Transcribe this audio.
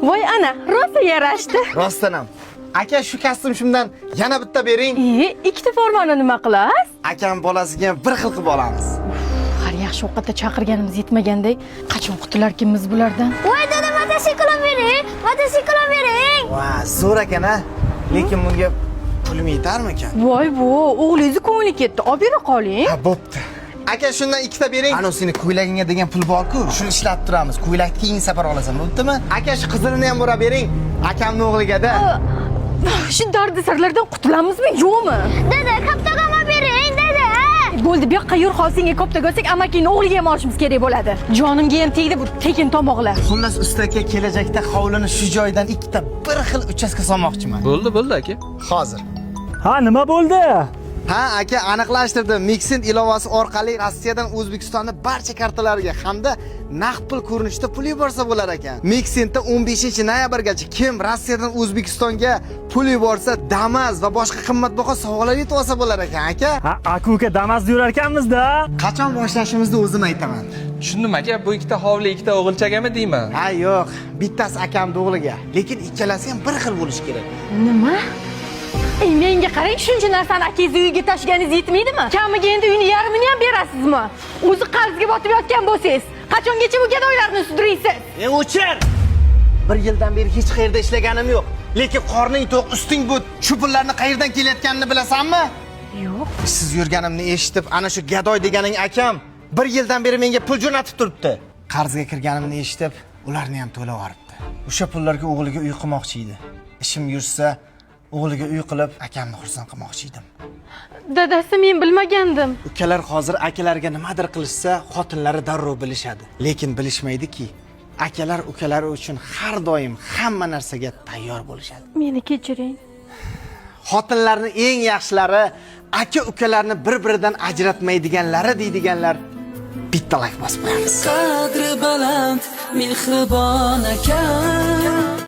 Voy ana, rosa yarashdi. Rostdan ham. Aka shu kostyumdan yana bitta bering. Ikkita formani nima qilasiz? Akam bolasiga bir xil qilib olamiz. Har yaxshi ovqatda chaqirganimiz yetmagandek, qachon qutularkinmiz bulardan? Voy dada, motosikl bering, motosikl bering. Va, zo'r ekan-a. Lekin bunga pulim yetarmikan? Voy bu, o'g'lingiz ko'ngli ketdi. Olib bera qoling. Ha, bo'pti. Aka shundan ikkita bering. Ana seni ko'ylagingga degan pul bor-ku, shuni ishlab turamiz. Ko'ylakni keyin safar olasan, bo'ptimi? Aka shu qizilini ham bo'rab bering. Akamning o'g'liga-da. Shu dardisarlardan qutulamizmi, yo'qmi? Dada, kaptagama bering, dada. Bo'ldi, bu yoqqa yur, hozirga koptaga olsak, amakining o'g'liga ham olishimiz kerak bo'ladi. Jonimga ham tegdi bu tekin tomoqlar. Xullas, ustaka kelajakda hovlini shu joydan ikkita bir xil uchastka solmoqchiman. Bo'ldi aka. Hozir. Ha, nima bo'ldi? Ha, aka, aniqlashtirdim. Mixint ilovasi orqali Rossiyadan O'zbekistonning barcha kartalariga hamda naqd pul ko'rinishida pul yuborsa bo'lar ekan. Mixintda 15-noyabrgacha kim Rossiyadan O'zbekistonga pul yuborsa, Damas va boshqa qimmatbaho sovg'alar yetib olsa bo'lar ekan, aka. Ha, aka Damasda yurar ekanmiz-da. Qachon boshlashimizni o'zim aytaman. Tushundim aka, bu ikkita hovli ikkita o'g'ilchagami deyman? Ha, yo'q. Bittasi akamning o'g'liga. Lekin ikkalasi ham bir xil bo'lishi kerak. Nima? Menga qarang, shuncha narsani akangiz uyiga tashganingiz yetmaydimi? Kamiga endi uyni yarmini ham berasizmi? O'zi qarzga botib yotgan bo'lsangiz, qachongacha bu gadoylarni sudraysiz? O'chir! Bir yildan beri hech qayerda ishlaganim yo'q. Lekin qorning to'q, usting bu. Shu pullarni qayerdan kelayotganini bilasanmi? Yo'q. Siz yurganimni eshitib, ana shu gadoy deganing akam bir yildan beri menga pul jo'natib turibdi. Qarzga kirganimni eshitib, ularni ham to'lab yuboribdi. O'sha pullarga o'g'liga uy qilmoqchi edi. Ishim yursa, o'g'liga uy qilib, akamni xursand qilmoqchi edim. Dadasi, men bilmagandim. Ukalar hozir akalarga nimadir qilishsa, xotinlari darrov bilishadi. Lekin bilishmaydi-ki, akalar ukalari uchun har doim hamma narsaga tayyor bo'lishadi. Meni kechiring. Xotinlarning eng yaxshilari aka-ukalarni bir-biridan ajratmaydiganlari deydiganlar. Bitta like bosib qo'yamiz. Qadri baland, mehribon aka.